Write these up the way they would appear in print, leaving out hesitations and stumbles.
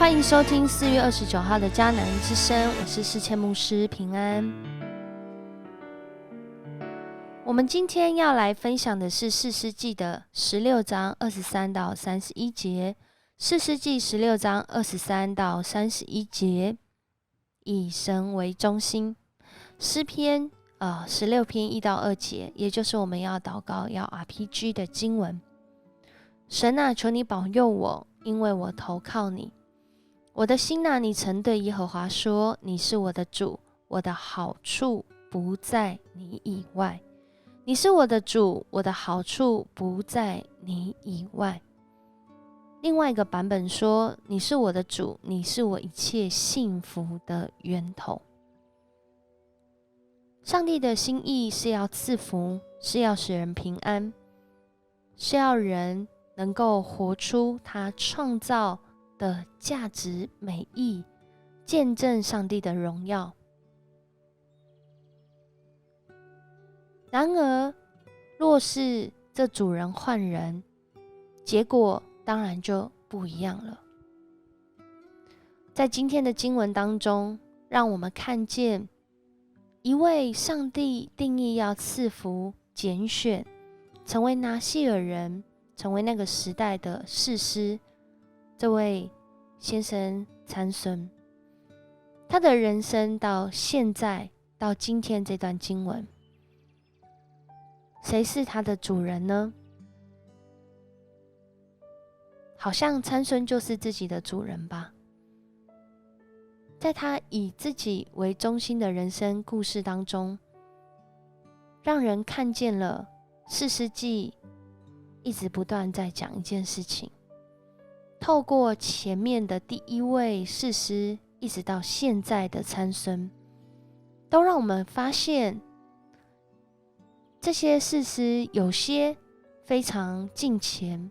欢迎收听4月29号的迦南之声，我是世谦牧师平安。我们今天要来分享的是士师记的16章23到31节。士师记16章23到31节，以神为中心。诗篇16篇1到2节，也就是我们要祷告要 RPG 的经文。神啊，求你保佑我，因为我投靠你。我的心啊，你曾对耶和华说，你是我的主，我的好处不在你以外。你是我的主，我的好处不在你以外。另外一个版本说，你是我的主，你是我一切幸福的源头。上帝的心意是要赐福，是要使人平安，是要人能够活出他创造的价值美意，见证上帝的荣耀。然而，若是这主人换人，结果当然就不一样了。在今天的经文当中，让我们看见一位上帝定义要赐福、拣选，成为拿细尔人，成为那个时代的士师，这位先生参孙，他的人生到现在到今天这段经文，谁是他的主人呢？好像参孙就是自己的主人吧。在他以自己为中心的人生故事当中，让人看见了士师记一直不断在讲一件事情，透过前面的第一位士师一直到现在的参孙，都让我们发现这些士师有些非常敬虔，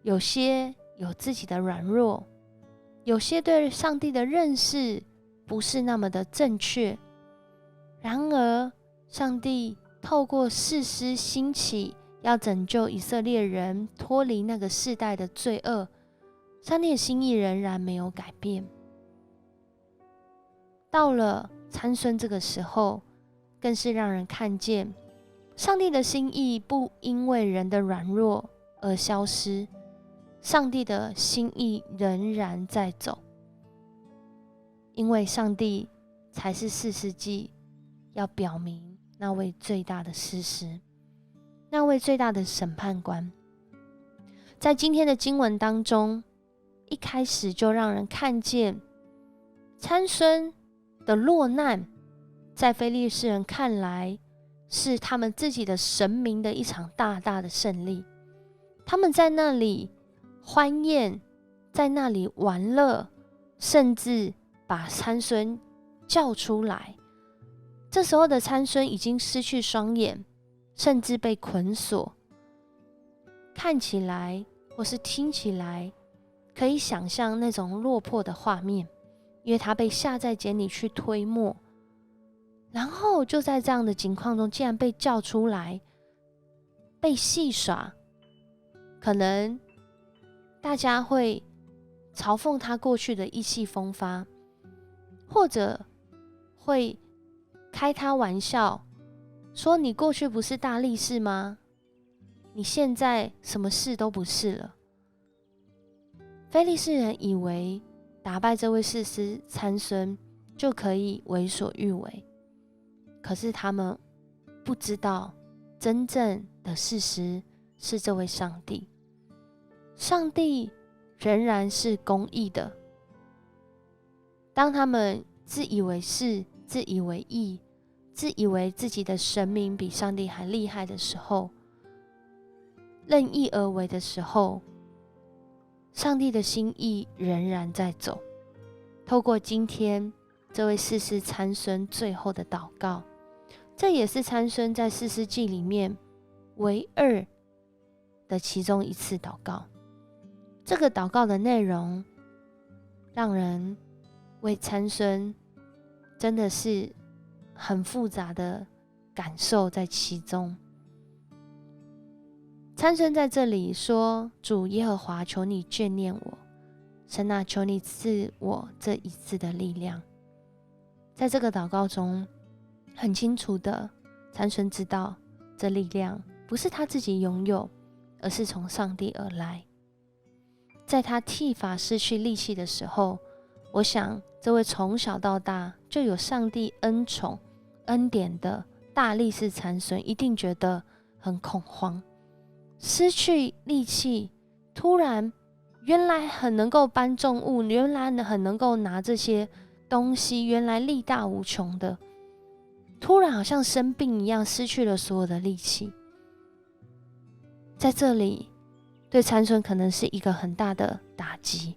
有些有自己的软弱，有些对上帝的认识不是那么的正确。然而上帝透过士师兴起，要拯救以色列人脱离那个世代的罪恶，上帝的心意仍然没有改变。到了参孙这个时候，更是让人看见上帝的心意不因为人的软弱而消失，上帝的心意仍然在走，因为上帝才是士师记要表明那位最大的士师，那位最大的审判官。在今天的经文当中，一开始就让人看见参孙的落难，在非利士人看来是他们自己的神明的一场大大的胜利。他们在那里欢宴，在那里玩乐，甚至把参孙叫出来。这时候的参孙已经失去双眼，甚至被捆锁，看起来或是听起来可以想象那种落魄的画面，因为他被下在监里去推磨，然后就在这样的情况中竟然被叫出来，被戏耍，可能大家会嘲讽他过去的意气风发，或者会开他玩笑，说你过去不是大力士吗？你现在什么事都不是了。非利士人以为打败这位士师参孙就可以为所欲为，可是他们不知道真正的士师是这位上帝。上帝仍然是公义的。当他们自以为是、自以为义、自以为自己的神明比上帝还厉害的时候，任意而为的时候，上帝的心意仍然在走。透过今天这位士师参孙最后的祷告，这也是参孙在士师记里面唯二的其中一次祷告。这个祷告的内容让人为参孙真的是很复杂的感受在其中。参孙在这里说，主耶和华，求你眷念我，神啊，求你赐我这一次的力量。在这个祷告中，很清楚的，参孙知道这力量不是他自己拥有，而是从上帝而来。在他剃发失去力气的时候，我想这位从小到大就有上帝恩宠恩典的大力士参孙一定觉得很恐慌，失去力气，突然原来很能够搬重物，原来很能够拿这些东西，原来力大无穷的，突然好像生病一样，失去了所有的力气。在这里对参孙可能是一个很大的打击，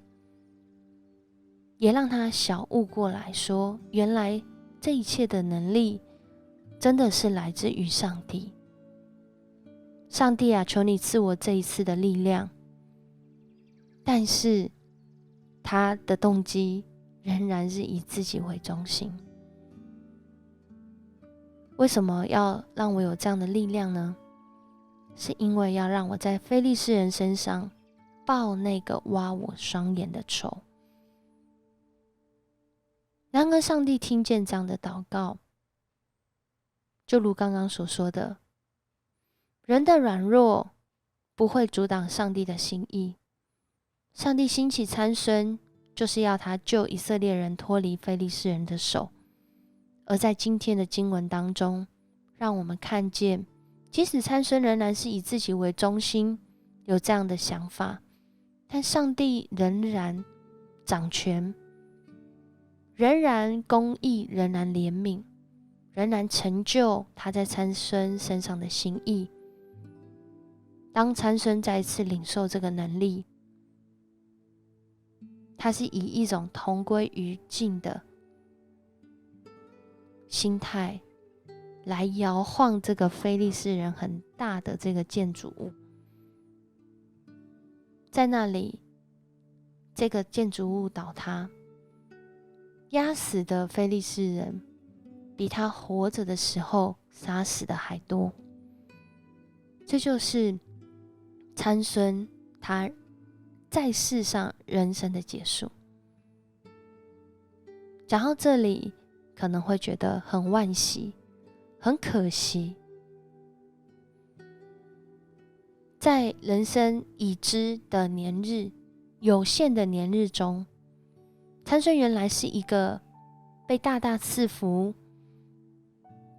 也让他小悟过来说，原来这一切的能力真的是来自于上帝。上帝啊，求你赐我这一次的力量。但是他的动机仍然是以自己为中心。为什么要让我有这样的力量呢？是因为要让我在非利士人身上报那个挖我双眼的仇。然而上帝听见这样的祷告，就如刚刚所说的，人的软弱不会阻挡上帝的心意。上帝兴起参孙，就是要他救以色列人脱离非利士人的手。而在今天的经文当中，让我们看见，即使参孙仍然是以自己为中心，有这样的想法，但上帝仍然掌权，仍然公义，仍然怜悯，仍然成就他在参孙身上的心意。当参孙再一次领受这个能力，他是以一种同归于尽的心态来摇晃这个非利士人很大的这个建筑物。在那里，这个建筑物倒塌，压死的非利士人比他活着的时候杀死的还多。这就是参孙他在世上人生的结束。讲到这里，可能会觉得很惋惜，很可惜。在人生已知的年日，有限的年日中，参孙原来是一个被大大赐福，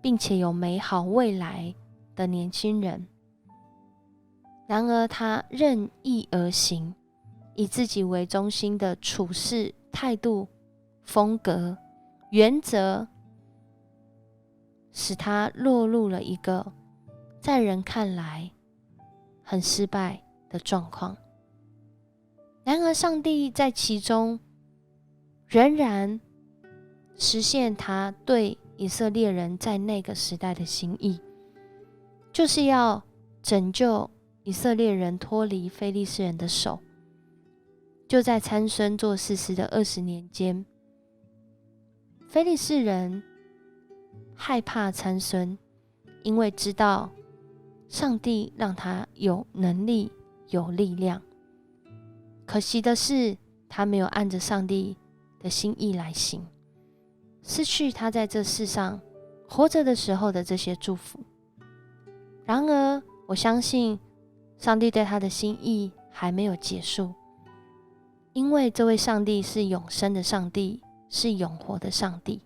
并且有美好未来的年轻人。然而他任意而行，以自己为中心的处事态度、风格、原则，使他落入了一个在人看来很失败的状况。然而上帝在其中仍然实现他对以色列人在那个时代的心意，就是要拯救以色列人脱离非利士人的手。就在参孙做士师的20年间，非利士人害怕参孙，因为知道上帝让他有能力有力量。可惜的是，他没有按着上帝的心意来行，失去他在这世上活着的时候的这些祝福。然而我相信上帝对他的心意还没有结束，因为这位上帝是永生的上帝，是永活的上帝。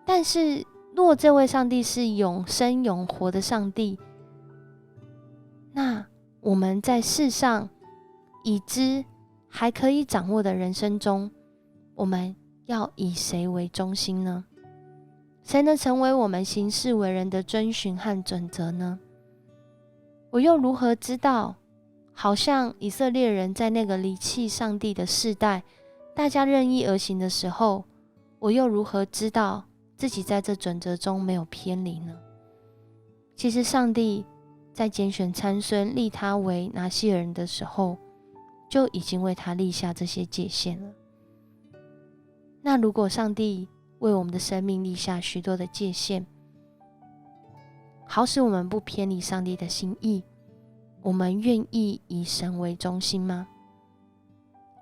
但是若这位上帝是永生永活的上帝，那我们在世上已知还可以掌握的人生中，我们要以谁为中心呢？谁能成为我们行事为人的遵循和准则呢？我又如何知道，好像以色列人在那个离弃上帝的世代，大家任意而行的时候，我又如何知道自己在这准则中没有偏离呢？其实上帝在拣选参孙立他为拿西尔人的时候，就已经为他立下这些界限了。那如果上帝为我们的生命立下许多的界限，好使我们不偏离上帝的心意，我们愿意以神为中心吗？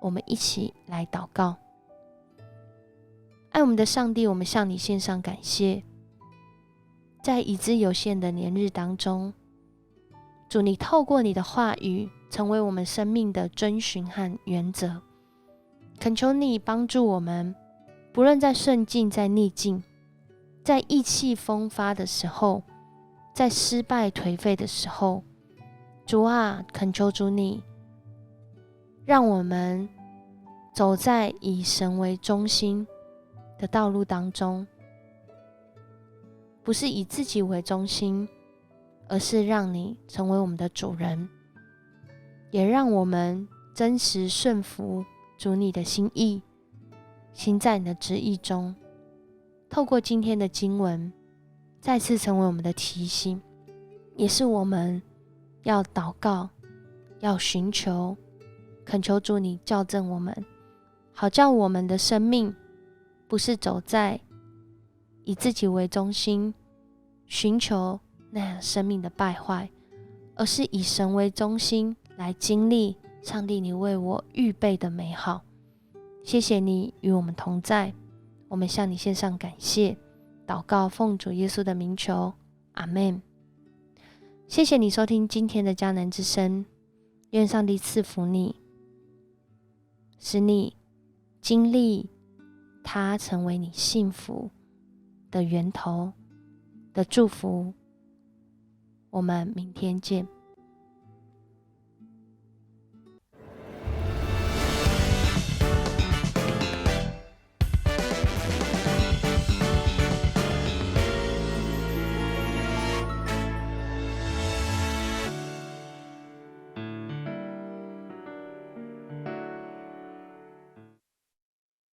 我们一起来祷告。爱我们的上帝，我们向你献上感谢，在已知有限的年日当中，主，你透过你的话语成为我们生命的遵循和原则。恳求你帮助我们，不论在顺境在逆境，在意气风发的时候，在失败颓废的时候，主啊，恳求主你让我们走在以神为中心的道路当中，不是以自己为中心，而是让你成为我们的主人，也让我们真实顺服主你的心意，行在你的旨意中。透过今天的经文，再次成为我们的提醒，也是我们要祷告，要寻求，恳求主你校正我们，好叫我们的生命不是走在以自己为中心，寻求那样生命的败坏，而是以神为中心来经历上帝你为我预备的美好。谢谢你与我们同在，我们向你献上感谢，祷告奉主耶稣的名求，阿们。谢谢你收听今天的迦南之声，愿上帝赐福你，使你经历他成为你幸福的源头的祝福。我们明天见。